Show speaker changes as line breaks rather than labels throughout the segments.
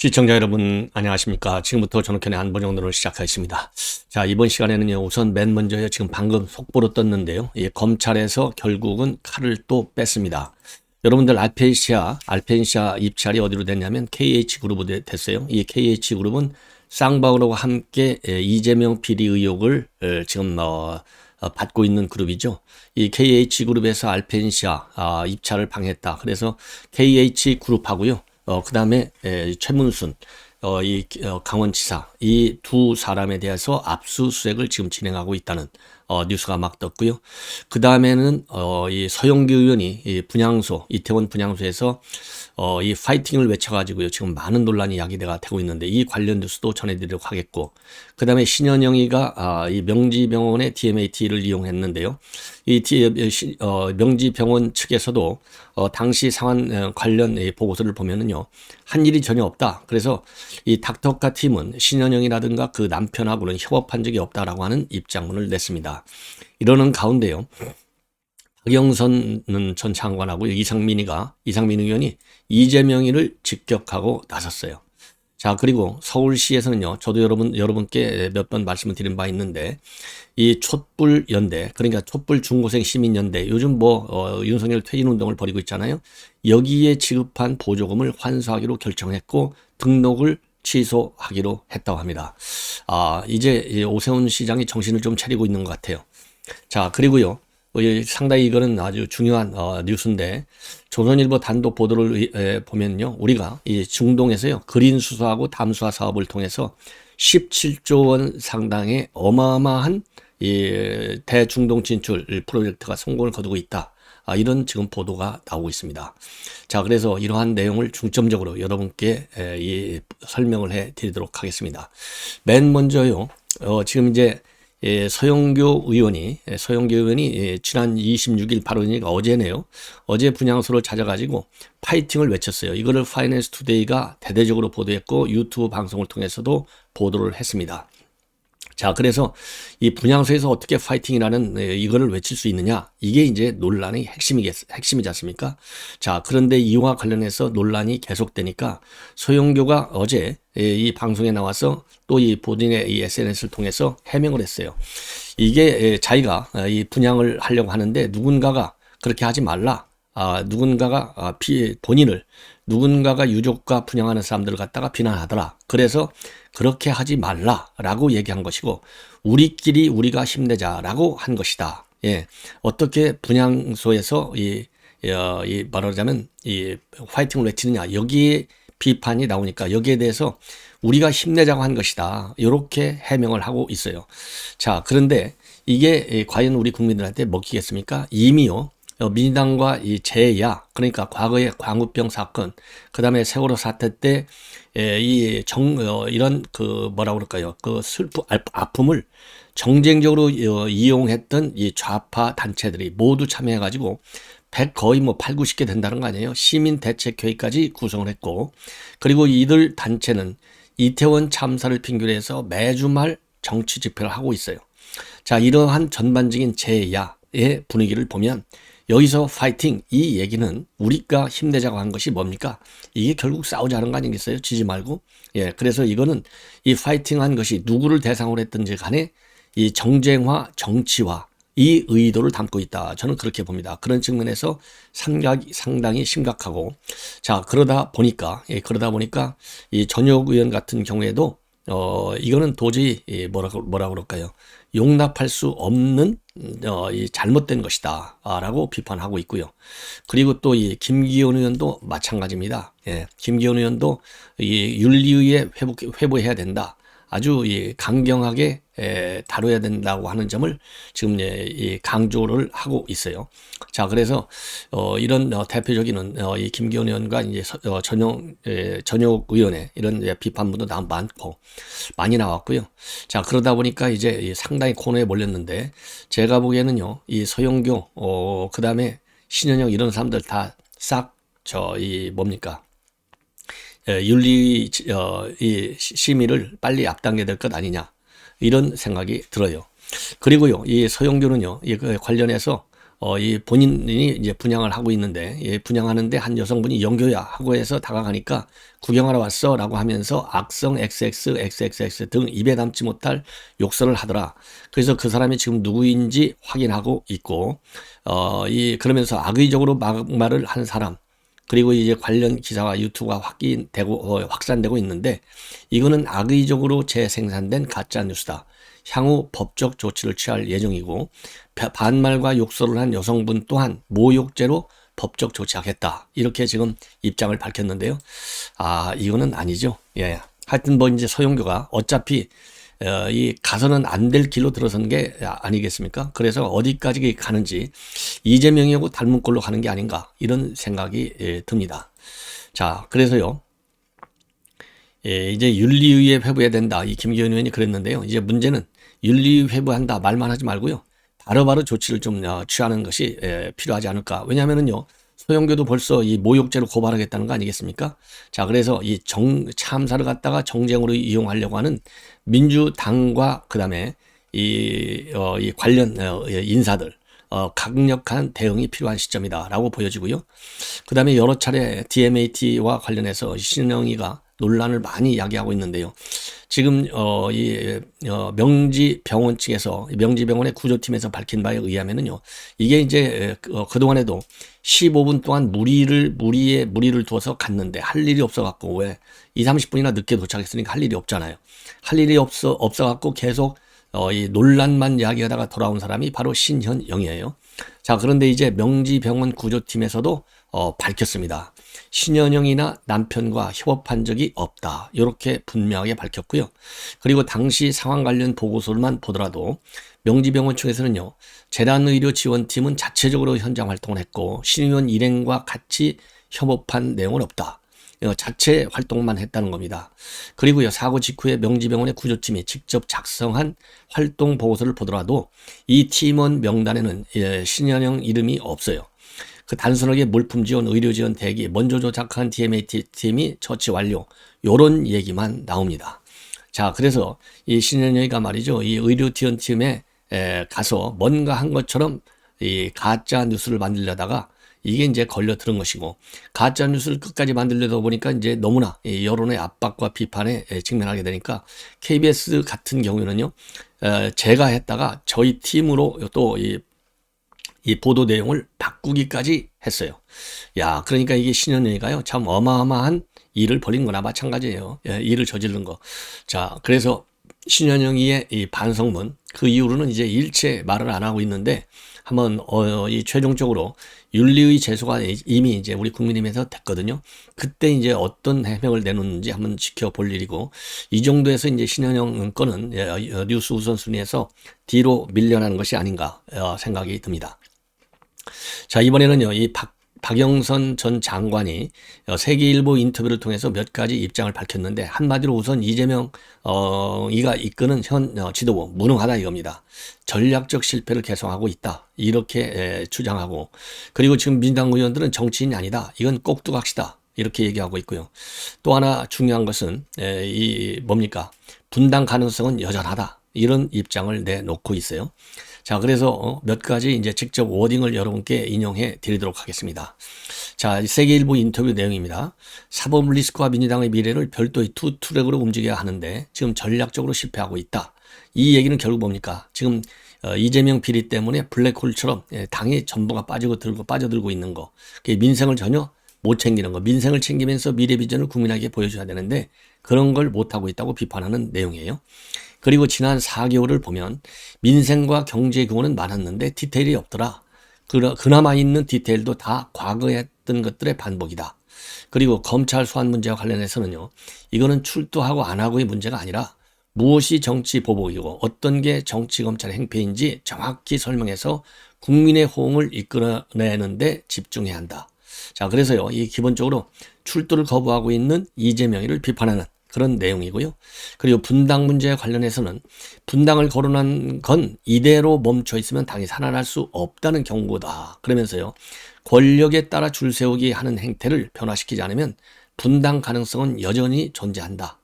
시청자 여러분 안녕하십니까. 지금부터 전학현의 안보정론을 시작하겠습니다. 자, 이번 시간에는요, 우선 맨 먼저요, 지금 방금 속보로 떴는데요, 검찰에서 결국은 칼을 또 뺐습니다. 여러분들 알펜시아 입찰이 어디로 됐냐면 KH그룹으로 됐어요. 이 KH그룹은 쌍방울과 함께 이재명 비리 의혹을 지금 받고 있는 그룹이죠. 이 KH그룹에서 알펜시아 입찰을 방해했다. 그래서 KH그룹하고요. 그 다음에 최문순, 강원지사, 이 두 사람에 대해서 압수수색을 지금 진행하고 있다는 뉴스가 막 떴고요. 그 다음에는 이 서영교 의원이 이 분향소, 이태원 분향소에서 이 파이팅을 외쳐가지고요, 지금 많은 논란이 야기가 되고 있는데, 이 관련 뉴스도 전해드리도록 하겠고, 그 다음에 신현영이가 이 명지병원의 DMAT를 이용했는데요. 이 명지병원 측에서도 당시 상황 관련 보고서를 보면은요, 한 일이 전혀 없다. 그래서 이 닥터카 팀은 신현영이라든가 그 남편하고는 협업한 적이 없다라고 하는 입장문을 냈습니다. 이러는 가운데요, 박영선 전 장관하고 이상민 의원이 이재명이를 직격하고 나섰어요. 자, 그리고 서울시에서는요, 저도 여러분께 몇 번 말씀을 드린 바 있는데, 이 촛불연대, 그러니까 촛불 중고생 시민연대, 요즘 윤석열 퇴진운동을 벌이고 있잖아요. 여기에 지급한 보조금을 환수하기로 결정했고, 등록을 취소하기로 했다고 합니다. 이제 오세훈 시장이 정신을 좀 차리고 있는 것 같아요. 자, 그리고요, 상당히 이거는 아주 중요한 뉴스인데, 조선일보 단독 보도를 보면요, 우리가 이 중동에서요, 그린 수소하고 담수화 사업을 통해서 17조 원 상당의 어마어마한 이 대중동 진출 프로젝트가 성공을 거두고 있다. 이런 지금 보도가 나오고 있습니다. 자, 그래서 이러한 내용을 중점적으로 여러분께 설명을 해 드리도록 하겠습니다. 맨 먼저요, 지금 이제 서영교 의원이 지난 26일 바로니까 어제네요. 어제 분향소를 찾아가지고 파이팅을 외쳤어요. 이거를 파이낸스 투데이가 대대적으로 보도했고, 유튜브 방송을 통해서도 보도를 했습니다. 자, 그래서 이 분향소에서 어떻게 파이팅이라는 이거를 외칠 수 있느냐, 이게 이제 논란의 핵심이지 않습니까? 자, 그런데 이와 관련해서 논란이 계속되니까 서영교가 어제 이 방송에 나와서 또 이 본인의 이 SNS를 통해서 해명을 했어요. 이게 자기가 이 분향을 하려고 하는데 누군가가 그렇게 하지 말라. 누군가가 유족과 분양하는 사람들을 갖다가 비난하더라. 그래서 그렇게 하지 말라라고 얘기한 것이고, 우리가 힘내자라고 한 것이다. 예, 어떻게 분향소에서 말하자면 이 파이팅을 외치느냐, 여기에 비판이 나오니까 여기에 대해서 우리가 힘내자고 한 것이다. 이렇게 해명을 하고 있어요. 자, 그런데 이게 과연 우리 국민들한테 먹히겠습니까? 이미요, 민주당과 이 재야, 그러니까 과거의 광우병 사건, 그 다음에 세월호 사태 때 이런 아픔을 정쟁적으로 이용했던 이 좌파 단체들이 모두 참여해가지고 거의 8, 90개 된다는 거 아니에요. 시민대책회의까지 구성을 했고, 그리고 이들 단체는 이태원 참사를 핑계로 해서 매주 말 정치 집회를 하고 있어요. 자, 이러한 전반적인 재야의 분위기를 보면 여기서 파이팅, 이 얘기는 우리가 힘내자고 한 것이 뭡니까? 이게 결국 싸우자는 거 아니겠어요? 지지 말고. 예, 그래서 이거는 이 파이팅 한 것이 누구를 대상으로 했든지 간에 이 정쟁화, 정치화, 이 의도를 담고 있다. 저는 그렇게 봅니다. 그런 측면에서 상당히 심각하고, 자, 그러다 보니까 이 전혁 의원 같은 경우에도 이거는 도저히 뭐라 그럴까요? 용납할 수 없는 잘못된 것이다 라고 비판하고 있고요. 그리고 또 이 김기현 의원도 마찬가지입니다. 예, 김기현 의원도 이 윤리위에 회부해야 된다. 아주 강경하게 다뤄야 된다고 하는 점을 지금 강조를 하고 있어요. 자, 그래서 이런 대표적인 이 김기현 의원과 이제 전혁 의원의 이런 비판문도 많이 나왔고요. 자, 그러다 보니까 이제 상당히 코너에 몰렸는데, 제가 보기에는요, 이 서영교, 그 다음에 신현영 이런 사람들 다 싹 윤리 이 심의를 빨리 앞당겨야 될 것 아니냐, 이런 생각이 들어요. 그리고요, 이 서영교는요, 이 관련해서 이 본인이 이제 분양을 하고 있는데, 분양하는데 한 여성분이 영교야 하고 해서 다가가니까 구경하러 왔어 라고 하면서 악성 XXXXX 등 입에 담지 못할 욕설을 하더라. 그래서 그 사람이 지금 누구인지 확인하고 있고, 그러면서 악의적으로 막말을 한 사람, 그리고 이제 관련 기사와 유튜브가 확산되고 있는데, 이거는 악의적으로 재생산된 가짜 뉴스다. 향후 법적 조치를 취할 예정이고, 반말과 욕설을 한 여성분 또한 모욕죄로 법적 조치하겠다. 이렇게 지금 입장을 밝혔는데요. 이거는 아니죠. 예. 하여튼 뭐 이제 서영교가 어차피 이 가서는 안 될 길로 들어선 게 아니겠습니까? 그래서 어디까지 가는지 이재명이하고 닮은 꼴로 가는 게 아닌가, 이런 생각이 듭니다. 자, 그래서요. 이제 윤리위에 회부해야 된다. 이 김기현 의원이 그랬는데요. 이제 문제는 윤리위 회부한다 말만 하지 말고요. 바로바로 조치를 좀 취하는 것이 필요하지 않을까. 왜냐하면은요. 소영교도 벌써 이 모욕죄로 고발하겠다는 거 아니겠습니까? 자, 그래서 이 참사를 갖다가 정쟁으로 이용하려고 하는 민주당과 그다음에 이 관련 인사들 강력한 대응이 필요한 시점이다라고 보여지고요. 그다음에 여러 차례 DMAT와 관련해서 신영희가 논란을 많이 야기하고 있는데요. 지금 명지병원 측에서, 명지병원의 구조팀에서 밝힌 바에 의하면은요, 이게 이제 그동안에도 15분 동안 무리를 두어서 갔는데 할 일이 없어갖고, 왜 30분이나 늦게 도착했으니까 할 일이 없잖아요. 할 일이 없어갖고 계속 이 논란만 이야기하다가 돌아온 사람이 바로 신현영이에요. 자, 그런데 이제 명지병원 구조팀에서도 밝혔습니다. 신현영이나 남편과 협업한 적이 없다. 이렇게 분명하게 밝혔고요. 그리고 당시 상황 관련 보고서만 보더라도 명지병원 측에서는요, 재난의료지원팀은 자체적으로 현장 활동을 했고 신의원 일행과 같이 협업한 내용은 없다. 자체 활동만 했다는 겁니다. 그리고요, 사고 직후에 명지병원의 구조팀이 직접 작성한 활동 보고서를 보더라도 이 팀원 명단에는 신현영 이름이 없어요. 그 단순하게 물품 지원, 의료 지원 대기, 먼저 조작한 DMAT 팀이 처치 완료, 요런 얘기만 나옵니다. 자, 그래서 이 신현영이가 말이죠, 이 의료 지원 팀에 가서 뭔가 한 것처럼 이 가짜 뉴스를 만들려다가 이게 이제 걸려들은 것이고, 가짜 뉴스를 끝까지 만들려다 보니까 이제 너무나 여론의 압박과 비판에 직면하게 되니까 KBS 같은 경우에는요, 제가 했다가 저희 팀으로 또 이 보도 내용을 바꾸기까지 했어요. 야, 그러니까 이게 신현영이가요, 참 어마어마한 일을 벌인 거나 마찬가지예요. 일을 저지른 거. 자, 그래서 신현영이의 이 반성문, 그 이후로는 이제 일체 말을 안 하고 있는데, 한번 이 최종적으로 윤리의 제소가 이미 이제 우리 국민의힘에서 됐거든요. 그때 이제 어떤 해명을 내놓는지 한번 지켜볼 일이고, 이 정도에서 이제 신현영 건은 뉴스 우선순위에서 뒤로 밀려나는 것이 아닌가 생각이 듭니다. 자, 이번에는요, 이 박영선 전 장관이 세계일보 인터뷰를 통해서 몇 가지 입장을 밝혔는데, 한마디로 우선 이재명 이가 이끄는 현 지도부 무능하다 이겁니다. 전략적 실패를 계속하고 있다, 이렇게 주장하고, 그리고 지금 민주당 의원들은 정치인이 아니다, 이건 꼭두각시다, 이렇게 얘기하고 있고요. 또 하나 중요한 것은 뭡니까? 분당 가능성은 여전하다, 이런 입장을 내놓고 있어요. 자, 그래서 몇 가지 이제 직접 워딩을 여러분께 인용해 드리도록 하겠습니다. 자, 세계일보 인터뷰 내용입니다. 사법 리스크와 민주당의 미래를 별도의 두 트랙으로 움직여야 하는데 지금 전략적으로 실패하고 있다. 이 얘기는 결국 뭡니까? 지금 이재명 비리 때문에 블랙홀처럼 당이 전부가 빠져들고 있는 거. 민생을 전혀 못 챙기는 거. 민생을 챙기면서 미래 비전을 국민에게 보여줘야 되는데 그런 걸 못하고 있다고 비판하는 내용이에요. 그리고 지난 4개월을 보면 민생과 경제 규모는 많았는데 디테일이 없더라. 그나마 있는 디테일도 다 과거에 했던 것들의 반복이다. 그리고 검찰 소환 문제와 관련해서는요, 이거는 출두하고 안 하고의 문제가 아니라 무엇이 정치 보복이고 어떤 게 정치 검찰의 행패인지 정확히 설명해서 국민의 호응을 이끌어내는 데 집중해야 한다. 자, 그래서요, 이 기본적으로 출두를 거부하고 있는 이재명이를 비판하는 그런 내용이고요. 그리고 분당 문제에 관련해서는 분당을 거론한 건 이대로 멈춰 있으면 당이 살아날 수 없다는 경고다. 그러면서요, 권력에 따라 줄 세우기 하는 행태를 변화시키지 않으면 분당 가능성은 여전히 존재한다.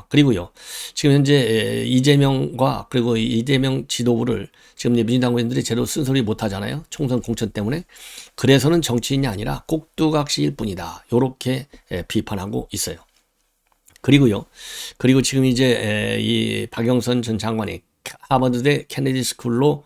그리고요. 지금 현재 이재명과 그리고 이재명 지도부를 지금 민주당 의원들이 제대로 쓴소리 못 하잖아요. 총선 공천 때문에. 그래서는 정치인이 아니라 꼭두각시일 뿐이다. 요렇게 비판하고 있어요. 그리고요. 그리고 지금 이제 이 박영선 전 장관이 하버드대 케네디 스쿨로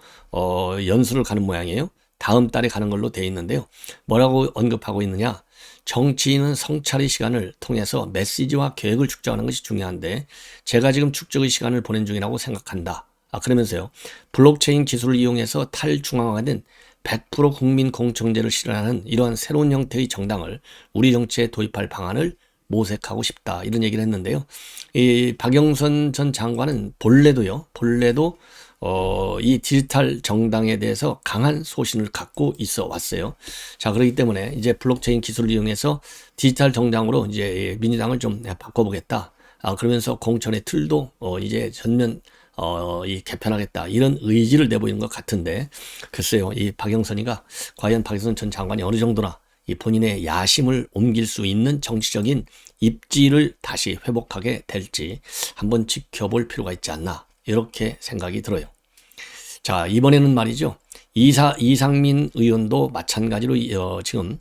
연수를 가는 모양이에요. 다음 달에 가는 걸로 돼 있는데요. 뭐라고 언급하고 있느냐? 정치인은 성찰의 시간을 통해서 메시지와 계획을 축적하는 것이 중요한데 제가 지금 축적의 시간을 보낸 중이라고 생각한다. 그러면서요. 블록체인 기술을 이용해서 탈중앙화된 100% 국민 공청제를 실현하는 이러한 새로운 형태의 정당을 우리 정치에 도입할 방안을 모색하고 싶다. 이런 얘기를 했는데요. 이 박영선 전 장관은 본래도 이 디지털 정당에 대해서 강한 소신을 갖고 있어 왔어요. 자, 그렇기 때문에 이제 블록체인 기술을 이용해서 디지털 정당으로 이제 민주당을 좀 바꿔보겠다. 그러면서 공천의 틀도 이제 전면 이 개편하겠다. 이런 의지를 내보이는 것 같은데 글쎄요. 이 박영선이가 과연 박영선 전 장관이 어느 정도나 이 본인의 야심을 옮길 수 있는 정치적인 입지를 다시 회복하게 될지 한번 지켜볼 필요가 있지 않나 이렇게 생각이 들어요. 자, 이번에는 말이죠. 이상민 의원도 마찬가지로 지금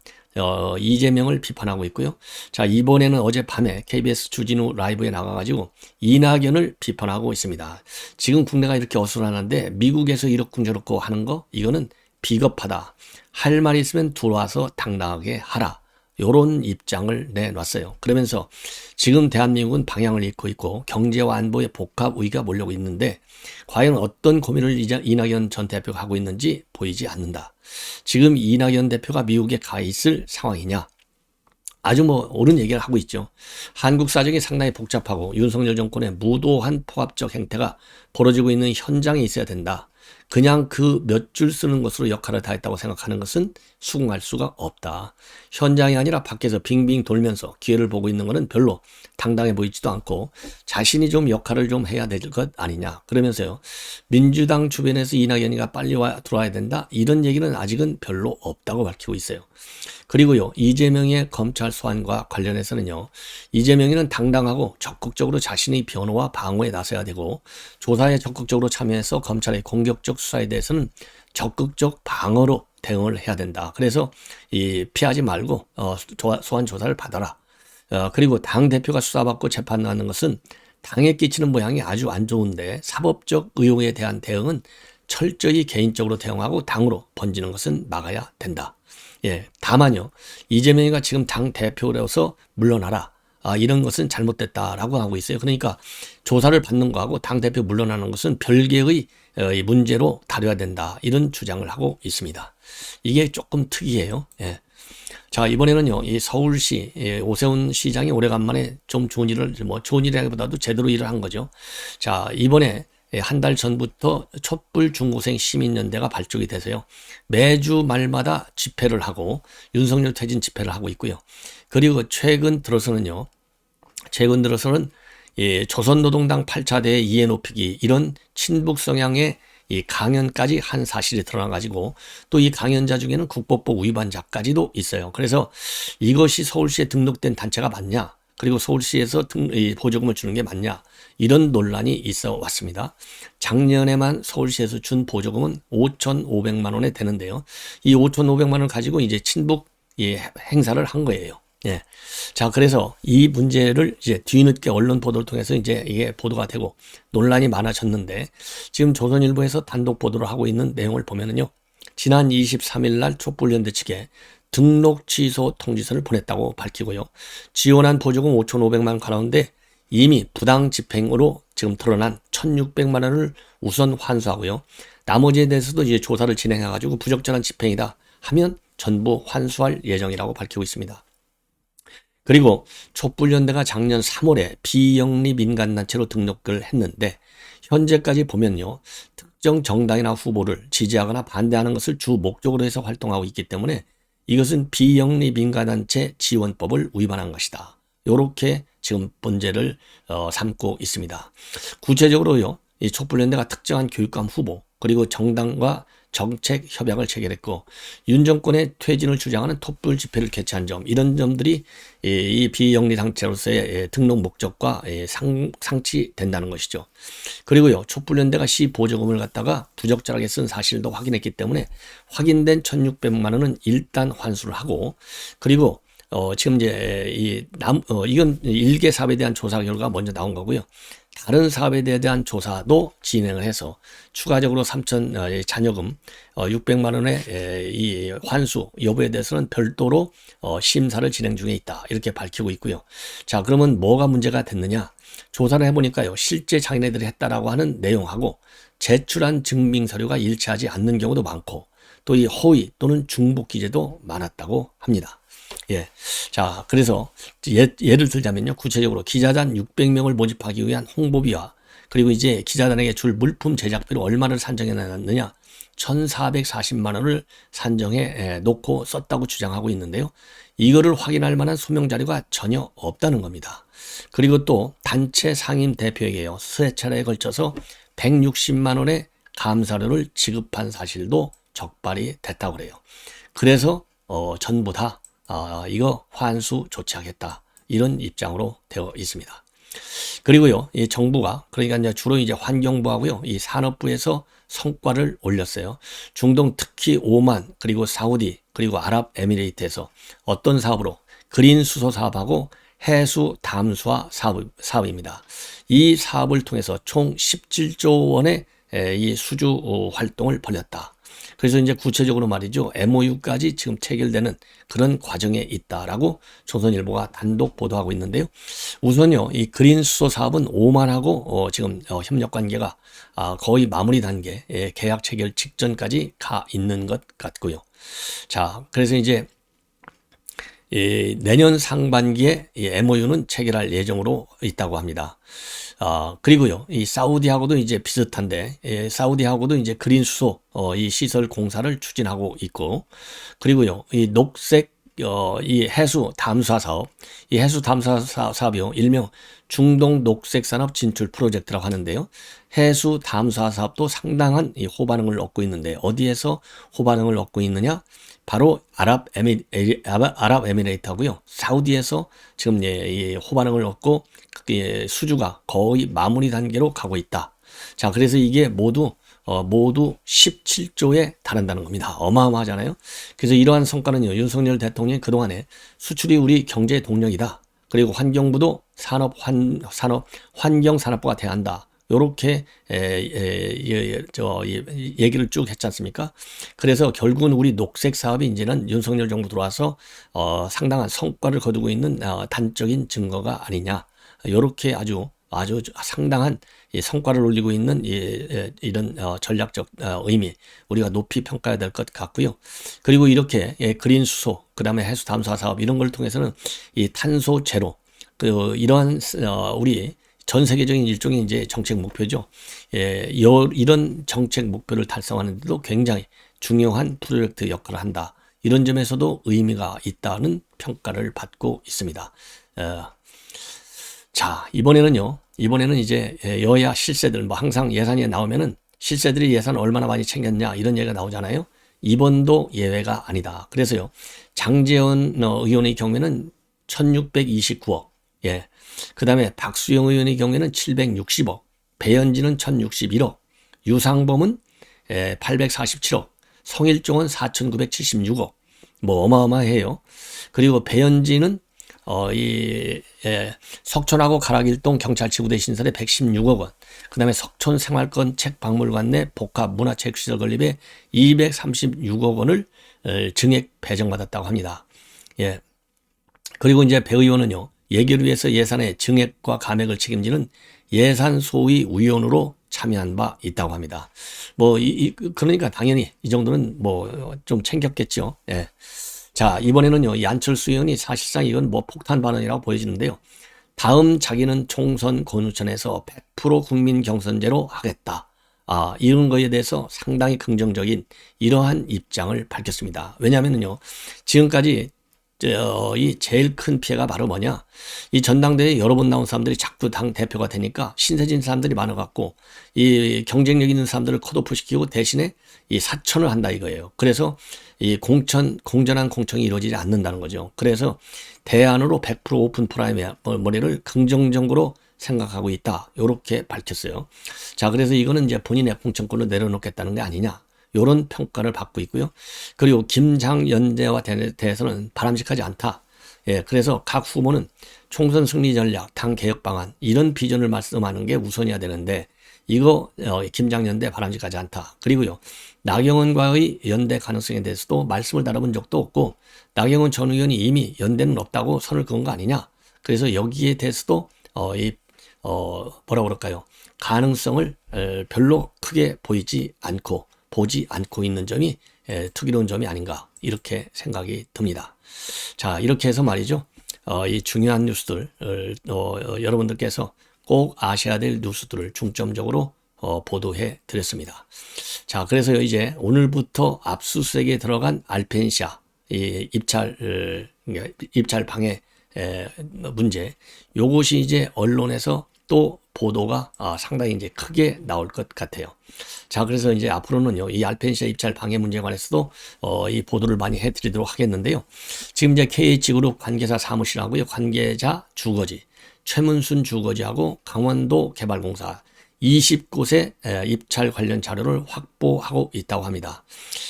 이재명을 비판하고 있고요. 자, 이번에는 어젯밤에 KBS 주진우 라이브에 나가가지고 이낙연을 비판하고 있습니다. 지금 국내가 이렇게 어수선한데 미국에서 이렇고 저렇고 하는 거 이거는 비겁하다. 할 말 있으면 들어와서 당당하게 하라. 요런 입장을 내놨어요. 그러면서 지금 대한민국은 방향을 잃고 있고 경제와 안보의 복합 위기가 몰려오고 있는데 과연 어떤 고민을 이낙연 전 대표가 하고 있는지 보이지 않는다. 지금 이낙연 대표가 미국에 가 있을 상황이냐? 아주 옳은 얘기를 하고 있죠. 한국 사정이 상당히 복잡하고 윤석열 정권의 무도한 포압적 행태가 벌어지고 있는 현장에 있어야 된다. 그냥 그 몇 줄 쓰는 것으로 역할을 다했다고 생각하는 것은 수긍할 수가 없다. 현장이 아니라 밖에서 빙빙 돌면서 기회를 보고 있는 것은 별로 당당해 보이지도 않고 자신이 좀 역할을 좀 해야 될 것 아니냐. 그러면서요. 민주당 주변에서 이낙연이가 빨리 들어와야 된다. 이런 얘기는 아직은 별로 없다고 밝히고 있어요. 그리고요. 이재명의 검찰 소환과 관련해서는요. 이재명이는 당당하고 적극적으로 자신의 변호와 방어에 나서야 되고 조사에 적극적으로 참여해서 검찰의 공격적 수사에 대해서는 적극적 방어로 대응을 해야 된다. 그래서 피하지 말고 소환 조사를 받아라. 그리고 당대표가 수사받고 재판하는 것은 당에 끼치는 모양이 아주 안 좋은데 사법적 의혹에 대한 대응은 철저히 개인적으로 대응하고 당으로 번지는 것은 막아야 된다. 다만요. 이재명이가 지금 당 대표로서 물러나라. 이런 것은 잘못됐다라고 하고 있어요. 그러니까 조사를 받는 거하고 당대표 물러나는 것은 별개의 문제로 다뤄야 된다. 이런 주장을 하고 있습니다. 이게 조금 특이해요. 자, 이번에는요, 이 서울시 오세훈 시장이 오래간만에 좀 좋은 일을, 좋은 일이라기보다도 제대로 일을 한 거죠. 자, 이번에 한 달 전부터 촛불 중고생 시민연대가 발족이 돼서요. 매주 말마다 집회를 하고 윤석열 퇴진 집회를 하고 있고요. 그리고 최근 들어서는 조선노동당 8차 대회 이해 높이기 이런 친북 성향의 이 강연까지 한 사실이 드러나가지고 또 이 강연자 중에는 국보법 위반자까지도 있어요. 그래서 이것이 서울시에 등록된 단체가 맞냐? 그리고 서울시에서 보조금을 주는 게 맞냐? 이런 논란이 있어 왔습니다. 작년에만 서울시에서 준 보조금은 5,500만 원에 되는데요. 이 5,500만 원을 가지고 이제 친북 행사를 한 거예요. 자, 그래서 이 문제를 이제 뒤늦게 언론 보도를 통해서 이제 이게 보도가 되고 논란이 많아졌는데 지금 조선일보에서 단독 보도를 하고 있는 내용을 보면은요. 지난 23일 날 촛불연대 측에 등록 취소 통지서를 보냈다고 밝히고요. 지원한 보조금 5,500만 원 가운데 이미 부당 집행으로 지금 드러난 1,600만 원을 우선 환수하고요. 나머지에 대해서도 이제 조사를 진행해가지고 부적절한 집행이다 하면 전부 환수할 예정이라고 밝히고 있습니다. 그리고 촛불연대가 작년 3월에 비영리 민간단체로 등록을 했는데 현재까지 보면요. 특정 정당이나 후보를 지지하거나 반대하는 것을 주 목적으로 해서 활동하고 있기 때문에 이것은 비영리 민간단체 지원법을 위반한 것이다. 이렇게 지금 문제를 삼고 있습니다. 구체적으로요. 이 촛불연대가 특정한 교육감 후보 그리고 정당과 정책 협약을 체결했고 윤 정권의 퇴진을 주장하는 촛불 집회를 개최한 점, 이런 점들이 이 비영리 단체로서의 등록 목적과 상치된다는 것이죠. 그리고요, 촛불연대가 시 보조금을 갖다가 부적절하게 쓴 사실도 확인했기 때문에 확인된 1,600만 원은 일단 환수를 하고, 그리고 지금 이제 이건 일개 사업에 대한 조사 결과가 먼저 나온 거고요. 다른 사업에 대한 조사도 진행을 해서 추가적으로 3천 잔여금 600만 원의 이 환수 여부에 대해서는 별도로 심사를 진행 중에 있다, 이렇게 밝히고 있고요. 자, 그러면 뭐가 문제가 됐느냐? 조사를 해보니까요, 실제 자기네들이 했다라고 하는 내용하고 제출한 증빙 서류가 일치하지 않는 경우도 많고, 또 이 허위 또는 중복 기재도 많았다고 합니다. 예. 자, 그래서 예를 들자면요, 구체적으로 기자단 600명을 모집하기 위한 홍보비와 그리고 이제 기자단에게 줄 물품 제작비로 얼마를 산정해 놨느냐, 1,440만 원을 산정해 놓고 썼다고 주장하고 있는데요. 이거를 확인할 만한 소명 자료가 전혀 없다는 겁니다. 그리고 또 단체 상임 대표에게요, 세 차례에 걸쳐서 160만 원의 감사료를 지급한 사실도 적발이 됐다고 그래요. 그래서 전부 다 이거 환수 조치하겠다, 이런 입장으로 되어 있습니다. 그리고요, 이 정부가, 그러니까 이제 주로 이제 환경부하고요, 이 산업부에서 성과를 올렸어요. 중동 특히 오만, 그리고 사우디, 그리고 아랍에미레이트에서 어떤 사업으로? 그린 수소 사업하고 해수 담수화 사업입니다. 이 사업을 통해서 총 17조 원의 이 수주 활동을 벌였다. 그래서 이제 구체적으로 말이죠, MOU까지 지금 체결되는 그런 과정에 있다라고 조선일보가 단독 보도하고 있는데요. 우선요, 이 그린 수소 사업은 오만하고 지금 협력 관계가 거의 마무리 단계, 계약 체결 직전까지 가 있는 것 같고요. 자, 그래서 이제 내년 상반기에 이 MOU는 체결할 예정으로 있다고 합니다. 그리고요, 이 사우디하고도 이제 비슷한데, 사우디하고도 이제 그린 수소 이 시설 공사를 추진하고 있고, 그리고요, 이 녹색 이 해수 담수화 사업, 이 해수 담수화 사업이요, 일명 중동 녹색 산업 진출 프로젝트라고 하는데요. 해수 담수화 사업도 상당한 이 호반응을 얻고 있는데, 어디에서 호반응을 얻고 있느냐? 바로 아랍에미레이트하고요, 사우디에서 지금 이 호반응을 얻고 수주가 거의 마무리 단계로 가고 있다. 자, 그래서 이게 모두 17조에 달한다는 겁니다. 어마어마하잖아요. 그래서 이러한 성과는요, 윤석열 대통령이 그동안에 수출이 우리 경제의 동력이다, 그리고 환경부도 환경산업부가 돼야 한다, 요렇게 얘기를 쭉 했지 않습니까? 그래서 결국은 우리 녹색 사업이 이제는 윤석열 정부 들어와서 상당한 성과를 거두고 있는 단적인 증거가 아니냐, 요렇게 아주 상당한 성과를 올리고 있는 이런 전략적 의미, 우리가 높이 평가해야 될 것 같고요. 그리고 이렇게 그린 수소, 그 다음에 해수 담수화 사업, 이런 걸 통해서는 이 탄소 제로, 이러한 우리 전 세계적인 일종의 이제 정책 목표죠. 이런 정책 목표를 달성하는데도 굉장히 중요한 프로젝트 역할을 한다, 이런 점에서도 의미가 있다는 평가를 받고 있습니다. 자, 이번에는 이제 여야 실세들, 뭐 항상 예산이 나오면은 실세들이 예산 얼마나 많이 챙겼냐, 이런 얘기가 나오잖아요. 이번도 예외가 아니다. 그래서요, 장제원 의원의 경우에는 1,629억, 예. 그 다음에 박수영 의원의 경우에는 760억, 배현진은 1,061억, 유상범은 847억, 성일종은 4,976억, 뭐 어마어마해요. 그리고 배현진은 석촌하고 가락일동 경찰지구대 신설에 116억 원, 그 다음에 석촌 생활권 책박물관 내 복합 문화체육시설 건립에 236억 원을 증액 배정받았다고 합니다. 예. 그리고 이제 배 의원은요, 예결 위해서 예산의 증액과 감액을 책임지는 예산 소위 위원으로 참여한 바 있다고 합니다. 그러니까 당연히 이 정도는 뭐 좀 챙겼겠죠. 예. 자, 이번에는요, 이 안철수 의원이 사실상 이건 뭐 폭탄 발언이라고 보여지는데요. 다음 자기는 총선 권유천에서 100% 국민 경선제로 하겠다, 이런 거에 대해서 상당히 긍정적인 이러한 입장을 밝혔습니다. 왜냐하면요, 지금까지 이 제일 큰 피해가 바로 뭐냐, 이 전당대회에 여러 번 나온 사람들이 자꾸 당 대표가 되니까 신세진 사람들이 많아갖고 이 경쟁력 있는 사람들을 컷오프 시키고 대신에 이 사천을 한다 이거예요. 그래서 이 공정한 공청이 이루어지지 않는다는 거죠. 그래서 대안으로 100% 오픈 프라이머리를 긍정적으로 생각하고 있다. 이렇게 밝혔어요. 자, 그래서 이거는 이제 본인의 공천권을 내려놓겠다는 게 아니냐. 이런 평가를 받고 있고요. 그리고 김장연대와 대해서는 바람직하지 않다. 예, 그래서 각 후보는 총선 승리 전략, 당 개혁 방안 이런 비전을 말씀하는 게 우선이어야 되는데 이거 김장연대 바람직하지 않다. 그리고요. 나경원과의 연대 가능성에 대해서도 말씀을 달아본 적도 없고 나경원 전 의원이 이미 연대는 없다고 선을 그은 거 아니냐. 그래서 여기에 대해서도 뭐라 그럴까요? 가능성을 별로 크게 보지 않고 있는 점이 특이로운 점이 아닌가 이렇게 생각이 듭니다. 자, 이렇게 해서 말이죠. 이 중요한 뉴스들 여러분들께서 꼭 아셔야 될 뉴스들을 중점적으로 보도해 드렸습니다. 자, 그래서 이제 오늘부터 압수수색에 들어간 알펜시아 이 입찰 방해 문제, 요것이 이제 언론에서 또 보도가 상당히 이제 크게 나올 것 같아요. 자, 그래서 이제 앞으로는요, 이 알펜시아 입찰 방해 문제에 관해서도 이 보도를 많이 해드리도록 하겠는데요. 지금 이제 KH그룹 관계사 사무실하고요, 관계자 주거지, 최문순 주거지하고 강원도 개발공사 20곳의 입찰 관련 자료를 확보하고 있다고 합니다.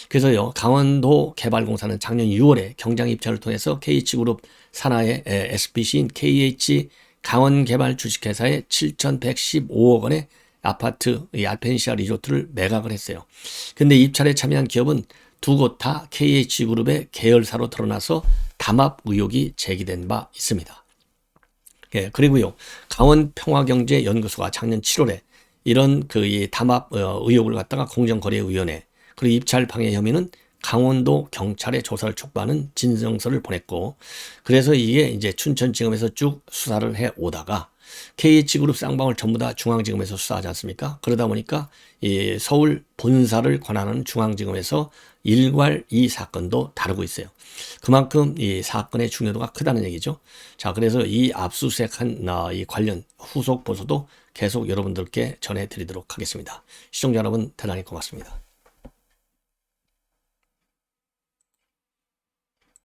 그래서요, 강원도 개발공사는 작년 6월에 경장 입찰을 통해서 KH그룹 산하의 SPC인 KH 강원개발 주식회사에 7,115억 원의 아파트, 이 알펜시아 리조트를 매각을 했어요. 근데 입찰에 참여한 기업은 두 곳 다 KH그룹의 계열사로 드러나서 담합 의혹이 제기된 바 있습니다. 예, 그리고요, 강원평화경제연구소가 작년 7월에 이런 이 담합 의혹을 갖다가 공정거래위원회, 그리고 입찰 방해 혐의는 강원도 경찰에 조사를 촉구하는 진정서를 보냈고, 그래서 이게 이제 춘천지검에서 쭉 수사를 해 오다가 KH그룹 쌍방울 전부 다 중앙지검에서 수사하지 않습니까? 그러다 보니까 이 서울 본사를 관할하는 중앙지검에서 일괄 이 사건도 다루고 있어요. 그만큼 이 사건의 중요도가 크다는 얘기죠. 자, 그래서 이 압수수색한 이 관련 후속 보도도 계속 여러분들께 전해드리도록 하겠습니다. 시청자 여러분 대단히 고맙습니다.